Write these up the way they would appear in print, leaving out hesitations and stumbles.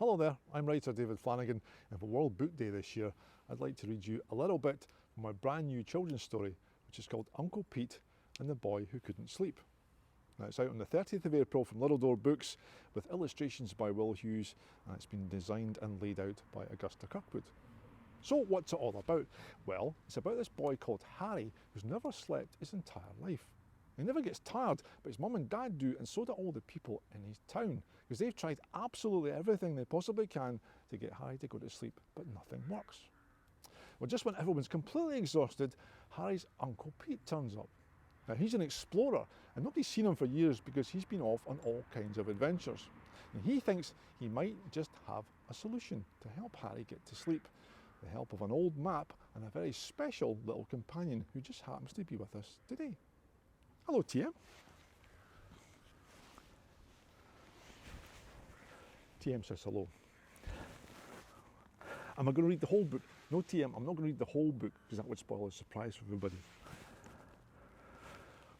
Hello there, I'm writer David Flanagan, and for World Book Day this year, I'd like to read you a little bit from my brand new children's story, which is called Uncle Pete and the Boy Who Couldn't Sleep. Now, it's out on the 30th of April from Little Door Books with illustrations by Will Hughes, and it's been designed and laid out by Augusta Kirkwood. So what's it all about? Well, it's about this boy called Harry who's never slept his entire life. He never gets tired, but his mum and dad do, and so do all the people in his town, because they've tried absolutely everything they possibly can to get Harry to go to sleep, but nothing works. Well, just when everyone's completely exhausted, Harry's Uncle Pete turns up. Now, he's an explorer, and nobody's seen him for years because he's been off on all kinds of adventures. And he thinks he might just have a solution to help Harry get to sleep, the help of an old map and a very special little companion who just happens to be with us today. Hello, TM. TM says hello. Am I going to read the whole book? No, TM, I'm not going to read the whole book because that would spoil a surprise for everybody.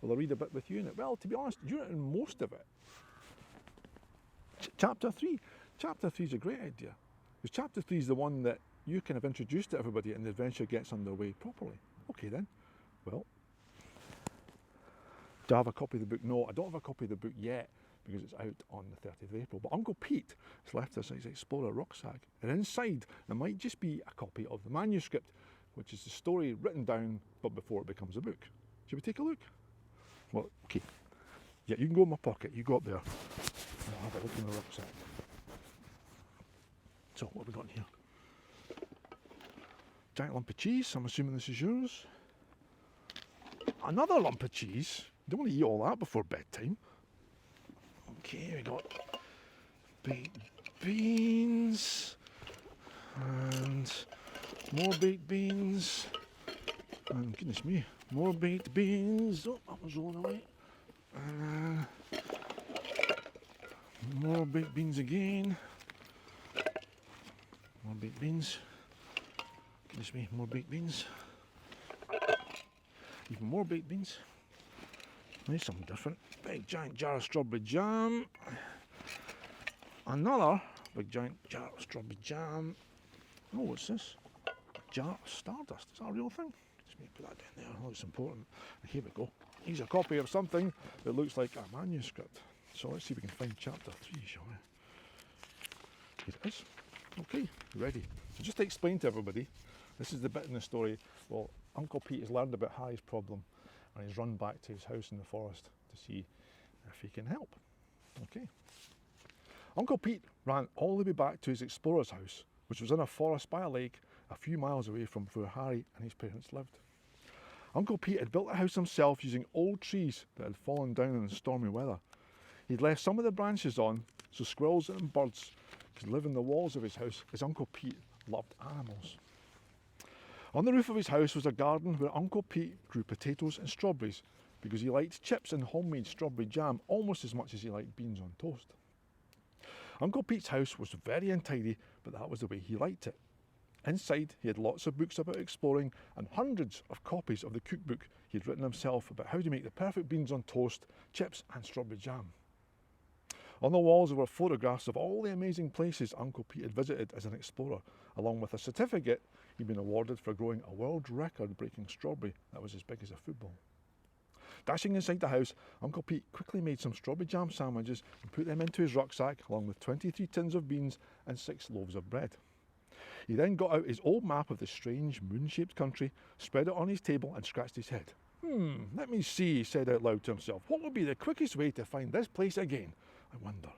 Will I read a bit with you in it? Well, to be honest, you're in most of it. Chapter 3. Chapter 3 is a great idea. Because Chapter 3 is the one that you kind of introduce to everybody and the adventure gets underway properly. Okay then. Well, do I have a copy of the book? No, I don't have a copy of the book yet because it's out on the 30th of April. But Uncle Pete has left us his Explorer rucksack. And inside there might just be a copy of the manuscript, which is the story written down but before it becomes a book. Shall we take a look? Well, okay. Yeah, you can go in my pocket. You go up there. And I'll have a look in the rucksack. So, what have we got in here? Giant lump of cheese. I'm assuming this is yours. Another lump of cheese. Don't want to eat all that before bedtime. Okay, we got baked beans and more baked beans. And goodness me, more baked beans. Oh, that was rolling away. More baked beans again. More baked beans. Goodness me, more baked beans. Even more baked beans. There's something different. Big giant jar of strawberry jam. Another big giant jar of strawberry jam. Oh, what's this? A jar of stardust. Is that a real thing? Just me put that down there. Oh, it's important. Here we go. Here's a copy of something that looks like a manuscript. So let's see if we can find chapter 3, shall we? Here it is. Okay, ready. So just to explain to everybody, this is the bit in the story. Well, Uncle Pete has learned about Harry's problem and he's run back to his house in the forest to see if he can help. Okay. Uncle Pete ran all the way back to his explorer's house, which was in a forest by a lake a few miles away from where Harry and his parents lived. Uncle Pete had built the house himself using old trees that had fallen down in stormy weather. He'd left some of the branches on so squirrels and birds could live in the walls of his house, as Uncle Pete loved animals. On the roof of his house was a garden where Uncle Pete grew potatoes and strawberries because he liked chips and homemade strawberry jam almost as much as he liked beans on toast. Uncle Pete's house was very untidy, but that was the way he liked it. Inside, he had lots of books about exploring and hundreds of copies of the cookbook he had written himself about how to make the perfect beans on toast, chips and strawberry jam. On the walls there were photographs of all the amazing places Uncle Pete had visited as an explorer, along with a certificate he'd been awarded for growing a world record-breaking strawberry that was as big as a football. Dashing inside the house, Uncle Pete quickly made some strawberry jam sandwiches and put them into his rucksack, along with 23 tins of beans and 6 loaves of bread. He then got out his old map of the strange moon-shaped country, spread it on his table and scratched his head. Let me see, he said out loud to himself. What would be the quickest way to find this place again? I wonder.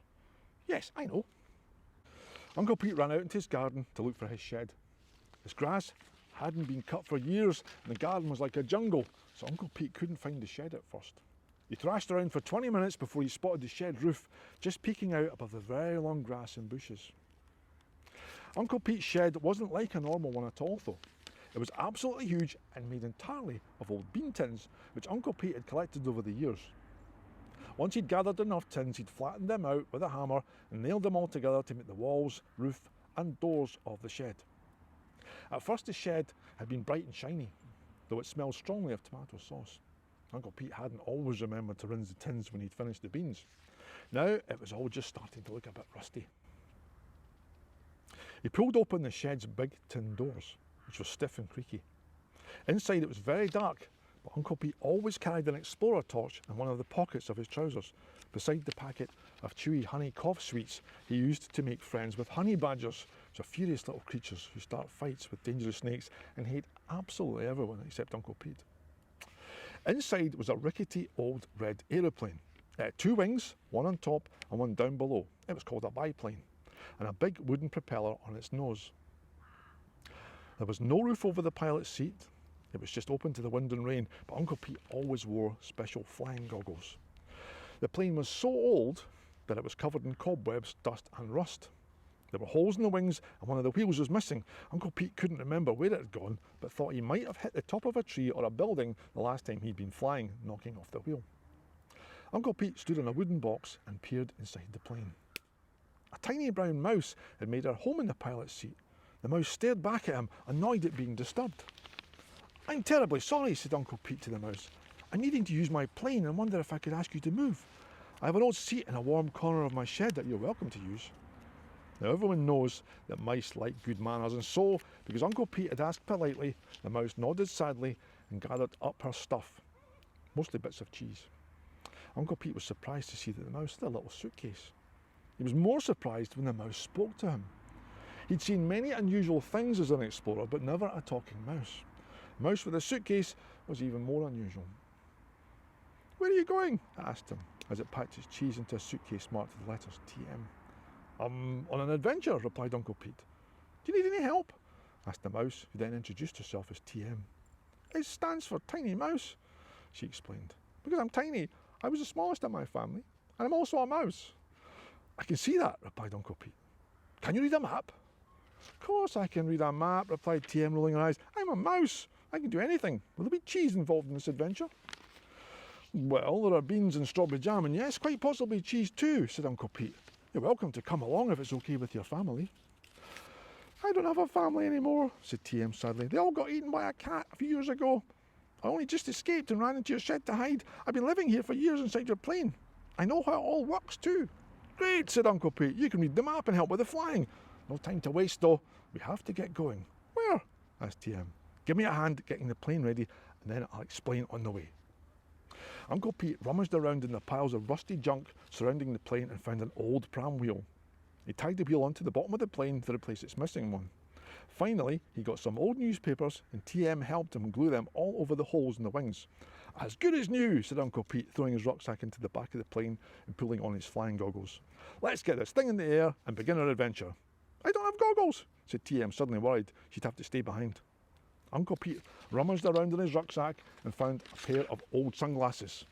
Yes, I know. Uncle Pete ran out into his garden to look for his shed. His grass hadn't been cut for years and the garden was like a jungle, so Uncle Pete couldn't find the shed at first. He thrashed around for 20 minutes before he spotted the shed roof just peeking out above the very long grass and bushes. Uncle Pete's shed wasn't like a normal one at all though. It was absolutely huge and made entirely of old bean tins, which Uncle Pete had collected over the years. Once he'd gathered enough tins, he'd flattened them out with a hammer and nailed them all together to make the walls, roof and doors of the shed. At first the shed had been bright and shiny, though it smelled strongly of tomato sauce. Uncle Pete hadn't always remembered to rinse the tins when he'd finished the beans. Now it was all just starting to look a bit rusty. He pulled open the shed's big tin doors, which were stiff and creaky. Inside it was very dark, but Uncle Pete always carried an explorer torch in one of the pockets of his trousers, beside the packet of chewy honey cough sweets he used to make friends with honey badgers, which are furious little creatures who start fights with dangerous snakes and hate absolutely everyone except Uncle Pete. Inside was a rickety old red aeroplane. It had 2 wings, one on top and one down below. It was called a biplane, and a big wooden propeller on its nose. There was no roof over the pilot's seat. It was just open to the wind and rain, but Uncle Pete always wore special flying goggles. The plane was so old that it was covered in cobwebs, dust and rust. There were holes in the wings and one of the wheels was missing. Uncle Pete couldn't remember where it had gone, but thought he might have hit the top of a tree or a building the last time he'd been flying, knocking off the wheel. Uncle Pete stood on a wooden box and peered inside the plane. A tiny brown mouse had made her home in the pilot's seat. The mouse stared back at him, annoyed at being disturbed. "I'm terribly sorry," said Uncle Pete to the mouse. "I'm needing to use my plane and wonder if I could ask you to move. I have an old seat in a warm corner of my shed that you're welcome to use." Now everyone knows that mice like good manners, and so, because Uncle Pete had asked politely, the mouse nodded sadly and gathered up her stuff, mostly bits of cheese. Uncle Pete was surprised to see that the mouse had a little suitcase. He was more surprised when the mouse spoke to him. He'd seen many unusual things as an explorer, but never a talking mouse. A mouse with a suitcase was even more unusual. "Where are you going?" I asked him, as it packed its cheese into a suitcase marked with the letters TM. On an adventure," replied Uncle Pete. "Do you need any help?" asked the mouse, who then introduced herself as TM. "It stands for Tiny Mouse," she explained. "Because I'm tiny, I was the smallest in my family, and I'm also a mouse." "I can see that," replied Uncle Pete. "Can you read a map?" "Of course I can read a map," replied TM, rolling her eyes. "I'm a mouse. I can do anything. Will there be cheese involved in this adventure?" "Well, there are beans and strawberry jam, and yes, quite possibly cheese too," said Uncle Pete. "You're welcome to come along if it's okay with your family." "I don't have a family anymore," said TM sadly. "They all got eaten by a cat a few years ago. I only just escaped and ran into your shed to hide. I've been living here for years inside your plane. I know how it all works too." "Great," said Uncle Pete. "You can read the map and help with the flying. No time to waste though. We have to get going." "Where?" asked TM. "Give me a hand getting the plane ready and then I'll explain on the way." Uncle Pete rummaged around in the piles of rusty junk surrounding the plane and found an old pram wheel. He tied the wheel onto the bottom of the plane to replace its missing one. Finally, he got some old newspapers and TM helped him glue them all over the holes in the wings. "As good as new," said Uncle Pete, throwing his rucksack into the back of the plane and pulling on his flying goggles. "Let's get this thing in the air and begin our adventure." "I don't have goggles," said TM, suddenly worried she'd have to stay behind. Uncle Pete rummaged around in his rucksack and found a pair of old sunglasses.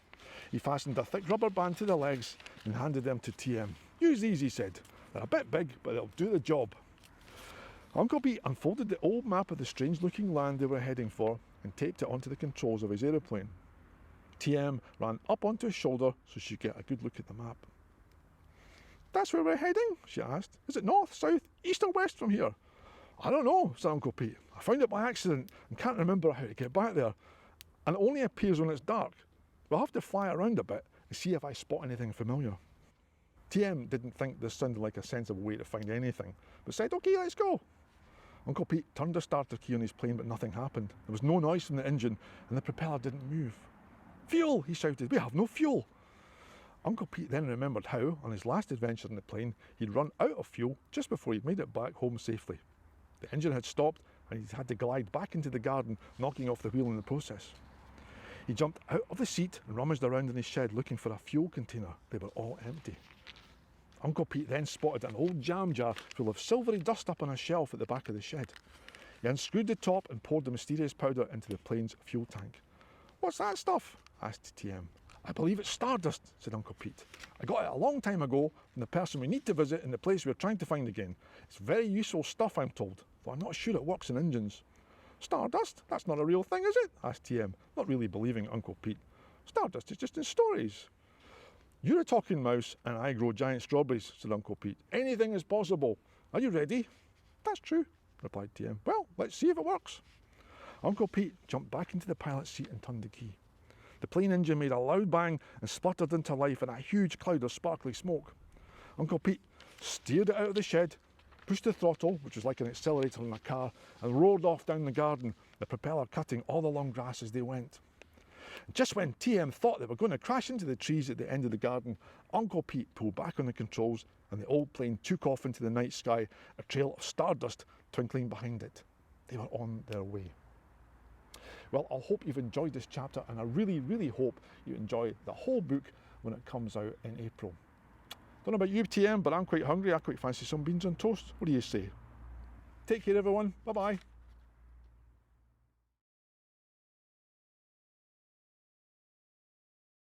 He fastened a thick rubber band to the legs and handed them to TM. "Use these," he said. "They're a bit big, but they'll do the job." Uncle Pete unfolded the old map of the strange-looking land they were heading for and taped it onto the controls of his aeroplane. TM ran up onto his shoulder so she could get a good look at the map. "That's where we're heading?" she asked. "Is it north, south, east or west from here?" "I don't know," said Uncle Pete. "I found it by accident and can't remember how to get back there. And it only appears when it's dark. We'll have to fly around a bit and see if I spot anything familiar." TM didn't think this sounded like a sensible way to find anything, but said, "Okay, let's go." Uncle Pete turned the starter key on his plane, but nothing happened. There was no noise from the engine and the propeller didn't move. "Fuel!" he shouted. "We have no fuel." Uncle Pete then remembered how, on his last adventure in the plane, he'd run out of fuel just before he'd made it back home safely. The engine had stopped and he'd had to glide back into the garden, knocking off the wheel in the process. He jumped out of the seat and rummaged around in his shed looking for a fuel container. They were all empty. Uncle Pete then spotted an old jam jar full of silvery dust up on a shelf at the back of the shed. He unscrewed the top and poured the mysterious powder into the plane's fuel tank. "What's that stuff?" asked TM. "I believe it's stardust," said Uncle Pete. "I got it a long time ago from the person we need to visit in the place we're trying to find again. It's very useful stuff, I'm told, though I'm not sure it works in engines." "Stardust? That's not a real thing, is it?" asked TM, not really believing Uncle Pete. "Stardust is just in stories." "You're a talking mouse and I grow giant strawberries," said Uncle Pete. "Anything is possible. Are you ready?" "That's true," replied TM. "Well, let's see if it works." Uncle Pete jumped back into the pilot's seat and turned the key. The plane engine made a loud bang and spluttered into life in a huge cloud of sparkly smoke. Uncle Pete steered it out of the shed, pushed the throttle, which was like an accelerator in a car, and roared off down the garden, the propeller cutting all the long grass as they went. Just when TM thought they were going to crash into the trees at the end of the garden, Uncle Pete pulled back on the controls and the old plane took off into the night sky, a trail of stardust twinkling behind it. They were on their way. Well, I hope you've enjoyed this chapter, and I really, really hope you enjoy the whole book when it comes out in April. Don't know about you, TM, but I'm quite hungry. I quite fancy some beans on toast. What do you say? Take care, everyone. Bye-bye.